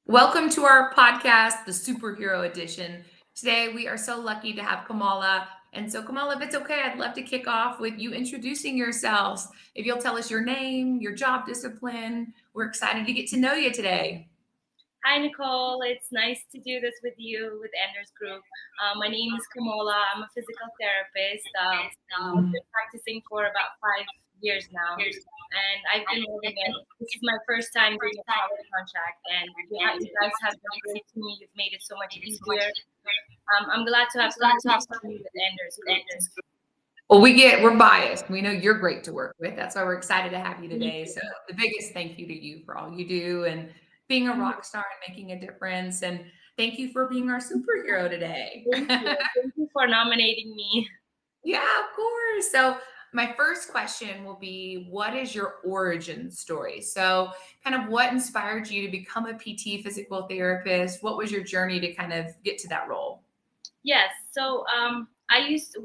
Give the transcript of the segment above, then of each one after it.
Welcome to our podcast, the Superhero Edition. Today, we are so lucky to have Kamola. And so, Kamola, if it's okay, I'd love to kick off with you introducing yourselves. If you'll tell us your name, your job discipline, we're excited to get to know you today. Hi, Nicole. It's nice to do this with you, with Anders Group. My name is Kamola. I'm a physical therapist. I've been practicing for about 5 years now. And I've been living in, this is my first time doing a private contract. And you guys have been great to me. You've made it so much easier. I'm glad to have started with Anders Group. Well, we're biased. We know you're great to work with. That's why we're excited to have you today. So the biggest thank you to you for all you do and being a rock star and making a difference. And thank you for being our superhero today. Thank you. Thank you for nominating me. Yeah, of course. So my first question will be, what is your origin story? So kind of what inspired you to become a PT physical therapist? What was your journey to kind of get to that role? Yes. So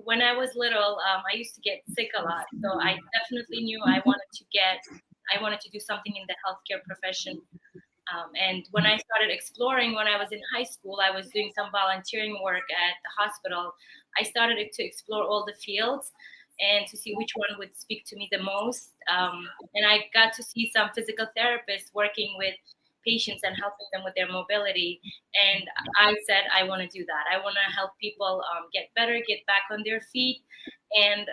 when I was little, I used to get sick a lot. So I definitely knew I wanted to do something in the healthcare profession. And when I started exploring, when I was in high school, I was doing some volunteering work at the hospital. I started to explore all the fields and to see which one would speak to me the most. And I got to see some physical therapists working with patients and helping them with their mobility. And I said, I want to do that. I want to help people get better, get back on their feet, and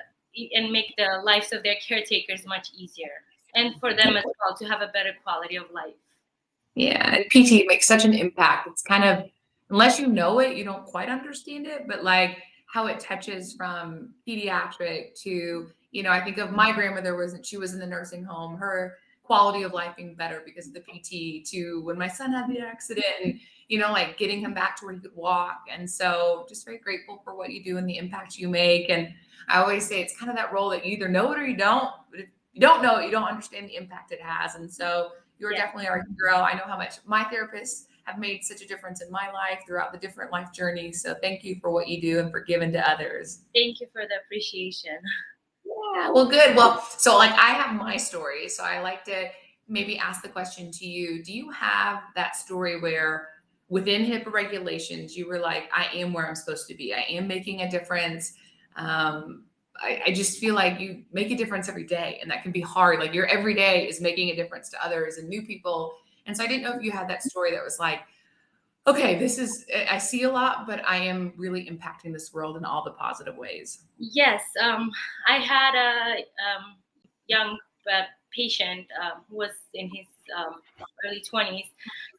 make the lives of their caretakers much easier. And for them as well to have a better quality of life. Yeah, and PT makes such an impact. It's kind of, unless you know it, you don't quite understand it, but like how it touches from pediatric to, I think of my grandmother she was in the nursing home, her quality of life being better because of the PT, to when my son had the accident and, like getting him back to where he could walk. And so just very grateful for what you do and the impact you make. And I always say it's kind of that role that you either know it or you don't. But if you don't know it, you don't understand the impact it has. And so you're definitely our hero. I know how much my therapists have made such a difference in my life throughout the different life journeys. So thank you for what you do and for giving to others. Thank you for the appreciation. Yeah, well, good. Well, so like I have my story. So I like to maybe ask the question to you. Do you have that story where within HIPAA regulations, you were like, I am where I'm supposed to be. I am making a difference. I just feel like you make a difference every day, and that can be hard. Like your every day is making a difference to others and new people. And so I didn't know if you had that story that was like, okay, I see a lot, but I am really impacting this world in all the positive ways. Yes, I had a young patient who was in his early 20s.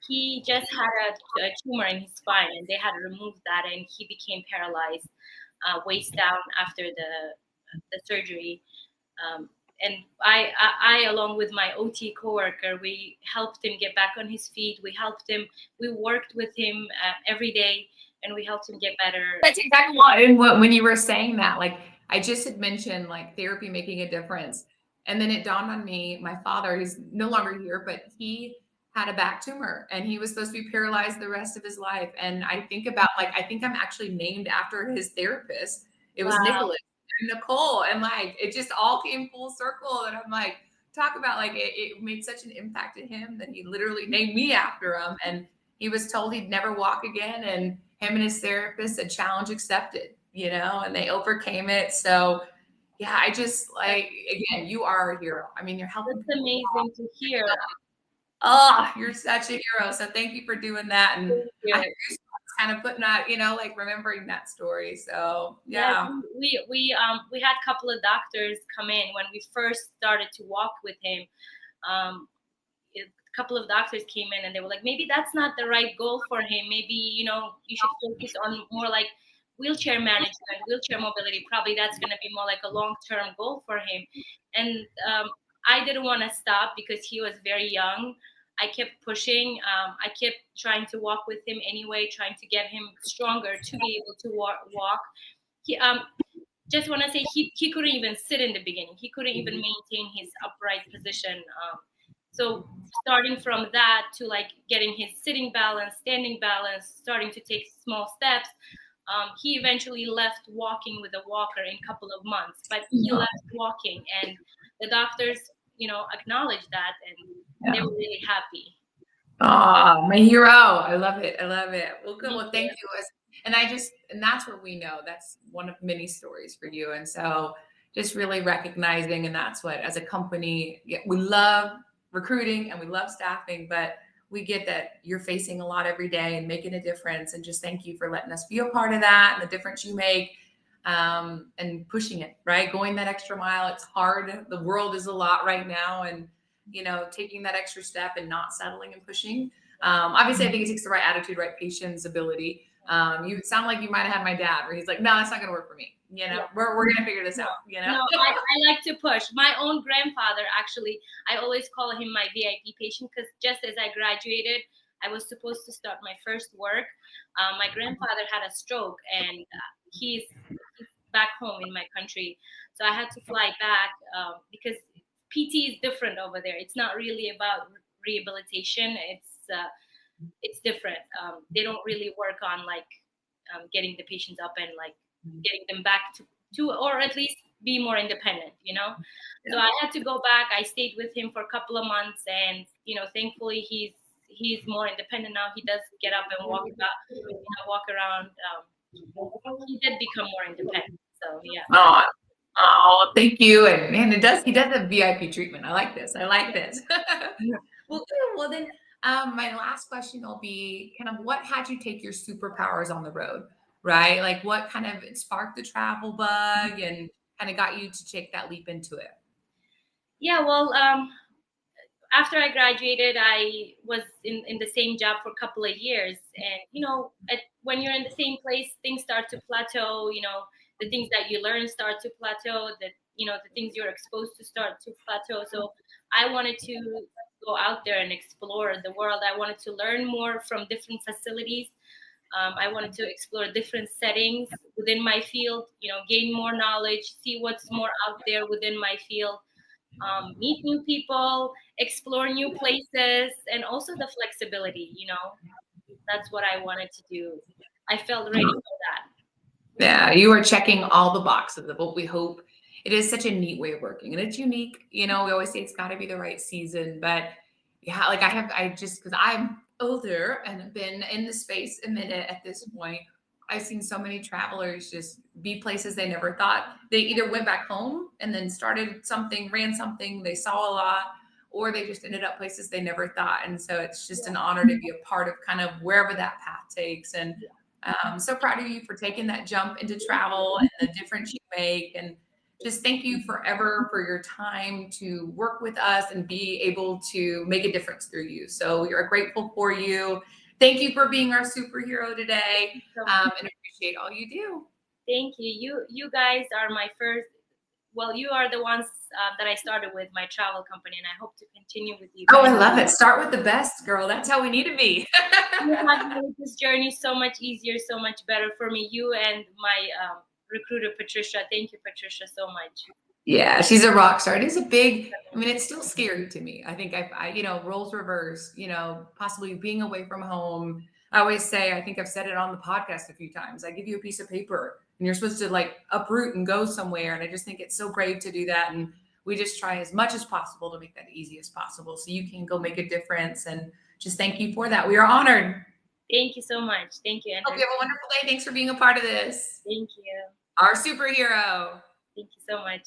He just had a tumor in his spine, and they had to remove that, and he became paralyzed, waist down after the surgery. And I, along with my OT coworker, we helped him get back on his feet. We worked with him every day, and we helped him get better. That's exactly what when you were saying that, like I just had mentioned like therapy making a difference. And then it dawned on me, my father, he's no longer here, but he had a back tumor and he was supposed to be paralyzed the rest of his life. And I think about I think I'm actually named after his therapist. It was Nicholas and Nicole. And like it just all came full circle. And I'm like, talk about like it made such an impact to him that he literally named me after him. And he was told he'd never walk again. And him and his therapist said challenge accepted, and they overcame it. So yeah, I just like, again, you are a hero. I mean, you're helping. It's amazing to hear. Oh, you're such a hero. So thank you for doing that. And I have kind of putting that, like remembering that story. So yeah. We had a couple of doctors come in when we first started to walk with him. A couple of doctors came in and they were like, maybe that's not the right goal for him. Maybe, you should focus on more like wheelchair management, wheelchair mobility. Probably that's going to be more like a long-term goal for him. And I didn't want to stop because he was very young. I kept pushing. I kept trying to walk with him anyway, trying to get him stronger to be able to walk. He, just want to say he couldn't even sit in the beginning. He couldn't even maintain his upright position. So starting from that to like getting his sitting balance, standing balance, starting to take small steps, he eventually left walking with a walker in a couple of months. But he left walking, and the doctors, acknowledged that, and they were really happy. Oh, my hero. I love it. I love it. Well, good. Thank Well, thank you. you. And that's where we know that's one of many stories for you. And so just really recognizing, and that's what, as a company, yeah, we love recruiting and we love staffing, but we get that you're facing a lot every day and making a difference. And just thank you for letting us be a part of that and the difference you make, and pushing it, right? Going that extra mile. It's hard. The world is a lot right now. And taking that extra step and not settling and pushing. Obviously, I think it takes the right attitude, right patience, ability. You sound like you might have had my dad, where he's like, "No, that's not going to work for me. Yeah. We're going to figure this No, out." no, I like to push. My own grandfather, actually, I always call him my VIP patient because just as I graduated, I was supposed to start my first work. My grandfather had a stroke, and he's back home in my country, so I had to fly back because PT is different over there. It's not really about rehabilitation. It's different. They don't really work on like getting the patients up and like getting them back to or at least be more independent, you know. So Yeah. I had to go back. I stayed with him for a couple of months, and thankfully he's more independent now. He does get up and walk about, walk around. He did become more independent. So yeah. Oh, oh, thank you. And man, he does have VIP treatment. I like this. I like this. Well, good. Well, then, my last question will be kind of what had you take your superpowers on the road, right? Like what kind of sparked the travel bug and kind of got you to take that leap into it? Yeah, well, after I graduated, I was in the same job for a couple of years. And, when you're in the same place, things start to plateau, the things that you learn start to plateau, the things you're exposed to start to plateau. So I wanted to go out there and explore the world. I wanted to learn more from different facilities. I wanted to explore different settings within my field, gain more knowledge, see what's more out there within my field, meet new people, explore new places, and also the flexibility. That's what I wanted to do. I felt ready for that. Yeah, you are checking all the boxes of what we hope. It is such a neat way of working and it's unique. We always say it's got to be the right season, but yeah, like I just, because I'm older and have been in the space a minute at this point, I've seen so many travelers just be places they never thought. They either went back home and then started something, ran something, they saw a lot, or they just ended up places they never thought. And so it's just an honor to be a part of kind of wherever that path takes. And I'm so proud of you for taking that jump into travel and the difference you make. And just thank you forever for your time to work with us and be able to make a difference through you. So we are grateful for you. Thank you for being our superhero today, So and appreciate all you do. thank you. You guys are my first. Well, you are the ones that I started with my travel company, and I hope to continue with you Oh, guys. I love it. Start with the best, girl. That's how we need to be. You have made this journey so much easier, so much better for me. You and my recruiter, Patricia. Thank you, Patricia, so much. Yeah, she's a rock star. It is a big, I mean, it's still scary to me. I think roles reverse, possibly being away from home. I always say, I think I've said it on the podcast a few times. I give you a piece of paper and you're supposed to like uproot and go somewhere. And I just think it's so brave to do that. And we just try as much as possible to make that easy as possible so you can go make a difference. And just thank you for that. We are honored. Thank you so much. Thank you, Hope Andrew. you have a wonderful day. Thanks for being a part of this. Thank you. Our superhero. Thank you so much.